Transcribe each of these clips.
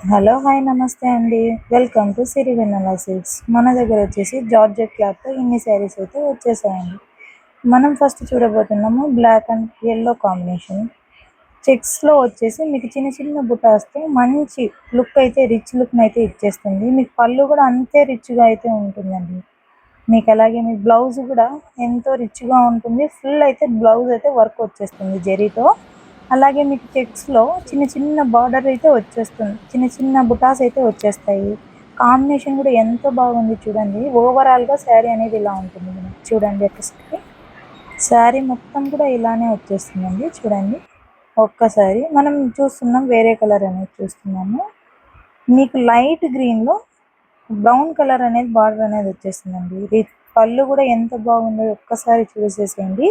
Hello hi నమస్తే అండి. Welcome to Siri Vennela silks. మన దగ్గర వచ్చేసి జార్జెట్ క్లాత్తో ఇన్ని శారీస్ అయితే వచ్చేసాయండి. మనం ఫస్ట్ చూడబోతున్నాము బ్లాక్ అండ్ ఎల్లో కాంబినేషన్ చెక్స్లో వచ్చేసి మీకు చిన్న చిన్న బుటాస్తో మంచి లుక్ అయితే రిచ్ లుక్ని అయితే ఇచ్చేస్తుంది. మీకు పళ్ళు కూడా అంతే రిచ్గా అయితే ఉంటుందండి. మీకు అలాగే మీ బ్లౌజ్ కూడా ఎంతో రిచ్గా ఉంటుంది. ఫుల్ అయితే బ్లౌజ్ అయితే వర్క్ వచ్చేస్తుంది జరీతో. అలాగే మీకు చెక్స్లో చిన్న చిన్న బార్డర్ అయితే వచ్చేస్తుంది, చిన్న చిన్న బుటాస్ అయితే వచ్చేస్తాయి. కాంబినేషన్ కూడా ఎంతో బాగుంది చూడండి. ఓవరాల్గా శారీ అనేది ఇలా ఉంటుంది. మనకి చూడండి ఒక్కసారి శారీ మొత్తం కూడా ఇలానే వచ్చేస్తుందండి. చూడండి ఒక్కసారి మనం చూస్తున్నాం వేరే కలర్ అనేది చూస్తున్నాము. మీకు లైట్ గ్రీన్లో బ్రౌన్ కలర్ అనేది బార్డర్ అనేది వచ్చేస్తుందండి. ఇది పళ్ళు కూడా ఎంత బాగుందో ఒక్కసారి చూసేసేయండి.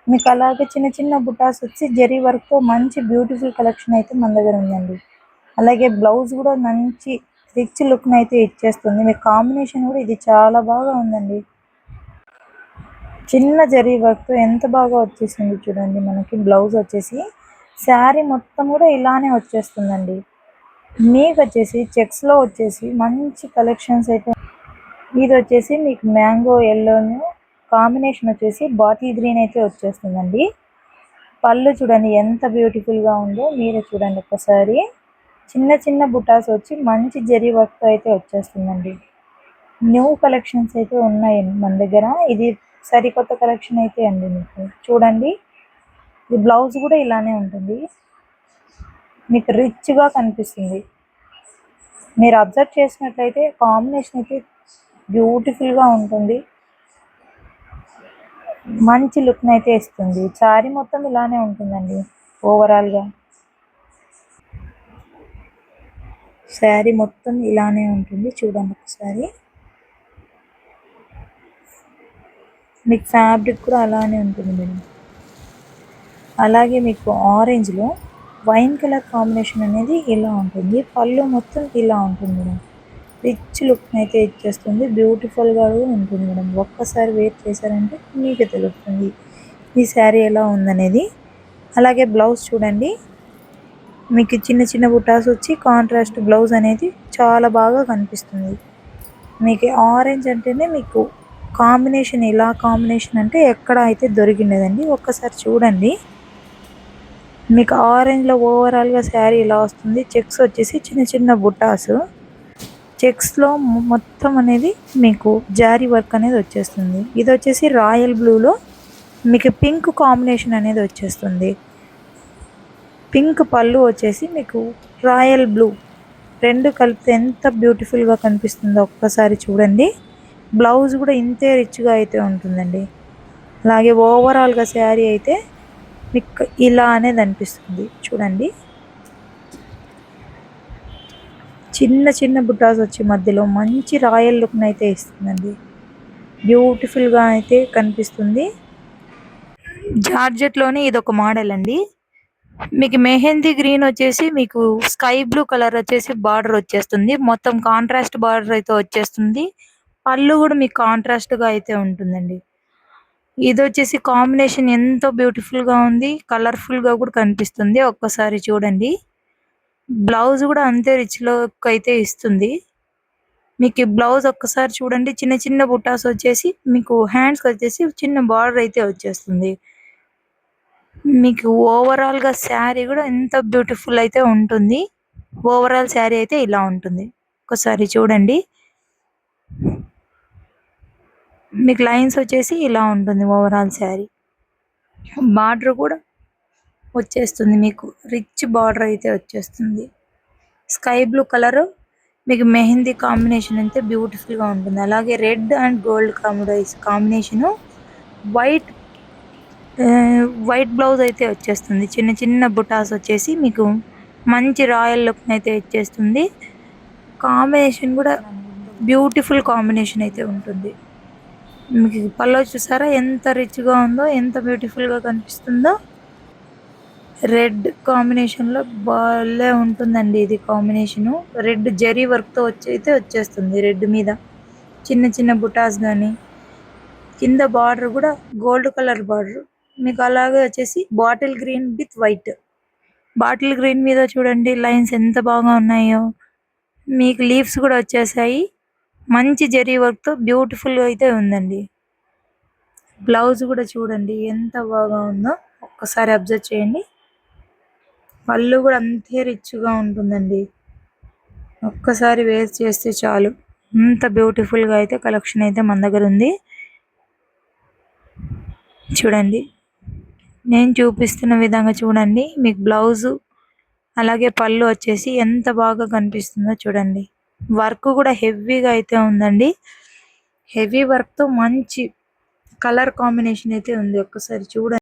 మీకు అలాగే చిన్న చిన్న బుటాస్ వచ్చి జరీ వర్క్తో మంచి బ్యూటిఫుల్ కలెక్షన్ అయితే మన దగ్గర ఉందండి. అలాగే బ్లౌజ్ కూడా మంచి రిచ్ లుక్ని అయితే ఇచ్చేస్తుంది. మీకు కాంబినేషన్ కూడా ఇది చాలా బాగా ఉందండి. చిన్న జరీ వర్క్తో ఎంత బాగా వచ్చేసింది చూడండి. మనకి బ్లౌజ్ వచ్చేసి శారీ మొత్తం కూడా ఇలానే వచ్చేస్తుందండి. మీకు వచ్చేసి చెక్స్లో వచ్చేసి మంచి కలెక్షన్స్ అయితే ఇది వచ్చేసి మీకు మ్యాంగో ఎల్లోను కాంబినేషన్ వచ్చేసి బాటిల్ గ్రీన్ అయితే వచ్చేస్తుందండి. పళ్ళు చూడండి ఎంత బ్యూటిఫుల్గా ఉందో మీరే చూడండి ఒక్కసారి. చిన్న చిన్న బుటాస్ వచ్చి మంచి జరీ వర్క్తో అయితే వచ్చేస్తుందండి. న్యూ కలెక్షన్స్ అయితే ఉన్నాయి మన దగ్గర. ఇది సరికొత్త కలెక్షన్ అయితే అండి. మీకు చూడండి ఈ బ్లౌజ్ కూడా ఇలానే ఉంటుంది. మీకు రిచ్గా కనిపిస్తుంది. మీరు అబ్జర్వ్ చేసినట్లయితే కాంబినేషన్ అయితే బ్యూటిఫుల్గా ఉంటుంది. మంచి లుక్ని అయితే ఇస్తుంది. శారీ మొత్తం ఇలానే ఉంటుందండి. ఓవరాల్గా శారీ మొత్తం ఇలానే ఉంటుంది. చూడండి ఒకసారి. మీకు ఫ్యాబ్రిక్ కూడా అలానే ఉంటుంది మేడం. అలాగే మీకు ఆరెంజ్లో వైన్ కలర్ కాంబినేషన్ అనేది ఇలా ఉంటుంది. పళ్ళు మొత్తం ఇలా ఉంటుంది మేడం. రిచ్ లుక్ని అయితే ఇచ్చేస్తుంది. బ్యూటిఫుల్గా కూడా ఉంటుంది మేడం. ఒక్కసారి వేర్ చేశారంటే మీకే తెలుస్తుంది ఈ శారీ ఎలా ఉందనేది. అలాగే బ్లౌజ్ చూడండి. మీకు చిన్న చిన్న బుటాస్ వచ్చి కాంట్రాస్ట్ బ్లౌజ్ అనేది చాలా బాగా కనిపిస్తుంది. మీకు ఆరెంజ్ అంటేనే మీకు కాంబినేషన్ ఇలా కాంబినేషన్ అంటే ఎక్కడ అయితే దొరికిండదండి. ఒక్కసారి చూడండి. మీకు ఆరెంజ్లో ఓవరాల్గా శారీ ఇలా వస్తుంది. చెక్స్ వచ్చేసి చిన్న చిన్న బుటాసు. చెక్స్లో మొత్తం అనేది మీకు జారీ వర్క్ అనేది వచ్చేస్తుంది. ఇది వచ్చేసి రాయల్ బ్లూలో మీకు పింక్ కాంబినేషన్ అనేది వచ్చేస్తుంది. పింక్ పళ్ళు వచ్చేసి మీకు రాయల్ బ్లూ రెండు కలిపితే ఎంత బ్యూటిఫుల్గా కనిపిస్తుందో ఒక్కసారి చూడండి. బ్లౌజ్ కూడా ఇంతే రిచ్గా అయితే ఉంటుందండి. అలాగే ఓవరాల్గా శారీ అయితే మీకు ఇలా అనేది అనిపిస్తుంది. చూడండి చిన్న చిన్న బుటాస్ వచ్చి మధ్యలో మంచి రాయల్ లుక్ని అయితే ఇస్తుందండి. బ్యూటిఫుల్గా అయితే కనిపిస్తుంది. జార్జెట్లోనే ఇది ఒక మోడల్ అండి. మీకు మెహందీ గ్రీన్ వచ్చేసి మీకు స్కై బ్లూ కలర్ వచ్చేసి బార్డర్ వచ్చేస్తుంది. మొత్తం కాంట్రాస్ట్ బార్డర్ అయితే వచ్చేస్తుంది. పళ్ళు కూడా మీకు కాంట్రాస్ట్గా అయితే ఉంటుందండి. ఇది వచ్చేసి కాంబినేషన్ ఎంతో బ్యూటిఫుల్గా ఉంది. కలర్ఫుల్గా కూడా కనిపిస్తుంది. ఒక్కసారి చూడండి. బ్లౌజ్ కూడా అంతే రిచ్ లుక్ అయితే ఇస్తుంది. మీకు ఈ బ్లౌజ్ ఒక్కసారి చూడండి. చిన్న చిన్న బుటాస్ వచ్చేసి మీకు హ్యాండ్స్కి వచ్చేసి చిన్న బార్డర్ అయితే వచ్చేస్తుంది. మీకు ఓవరాల్గా శారీ కూడా ఎంత బ్యూటిఫుల్ అయితే ఉంటుంది. ఓవరాల్ శారీ అయితే ఇలా ఉంటుంది. ఒకసారి చూడండి. మీకు లైన్స్ వచ్చేసి ఇలా ఉంటుంది ఓవరాల్ శారీ. బార్డర్ కూడా వచ్చేస్తుంది. మీకు రిచ్ బార్డర్ అయితే వచ్చేస్తుంది. స్కై బ్లూ కలర్ మీకు మెహందీ కాంబినేషన్ అయితే బ్యూటిఫుల్గా ఉంటుంది. అలాగే red and gold combination white white blouse అయితే వచ్చేస్తుంది. చిన్న చిన్న బుటాస్ వచ్చేసి మీకు మంచి రాయల్ లుక్ని అయితే ఇచ్చేస్తుంది. కాంబినేషన్ కూడా బ్యూటిఫుల్ కాంబినేషన్ అయితే ఉంటుంది. మీకు పళ్ళు చూసారా ఎంత రిచ్గా ఉందో, ఎంత బ్యూటిఫుల్గా కనిపిస్తుందో. రెడ్ కాంబినేషన్లో భలే ఉంటుందండి ఇది కాంబినేషను. రెడ్ జరీ వర్క్తో అయితే వచ్చేస్తుంది. రెడ్ మీద చిన్న చిన్న బుటాస్ కానీ కింద బార్డర్ కూడా గోల్డ్ కలర్ బార్డర్. మీకు అలాగే వచ్చేసి bottle green with white bottle green మీద చూడండి లైన్స్ ఎంత బాగా ఉన్నాయో. మీకు లీవ్స్ కూడా వచ్చేసాయి. మంచి జరీ వర్క్తో బ్యూటిఫుల్గా అయితే ఉందండి. బ్లౌజ్ కూడా చూడండి ఎంత బాగా ఉందో, ఒక్కసారి అబ్జర్వ్ చేయండి. పళ్ళు కూడా అంతే రిచ్గా ఉంటుందండి. ఒక్కసారి వేర్ చేస్తే చాలు, అంత బ్యూటిఫుల్గా అయితే కలెక్షన్ అయితే మన దగ్గర ఉంది. చూడండి, నేను చూపిస్తున్న విధంగా చూడండి. మీకు బ్లౌజు అలాగే పళ్ళు వచ్చేసి ఎంత బాగా కనిపిస్తుందో చూడండి. వర్క్ కూడా హెవీగా అయితే ఉందండి. హెవీ వర్క్తో మంచి కలర్ కాంబినేషన్ అయితే ఉంది. ఒక్కసారి చూడండి.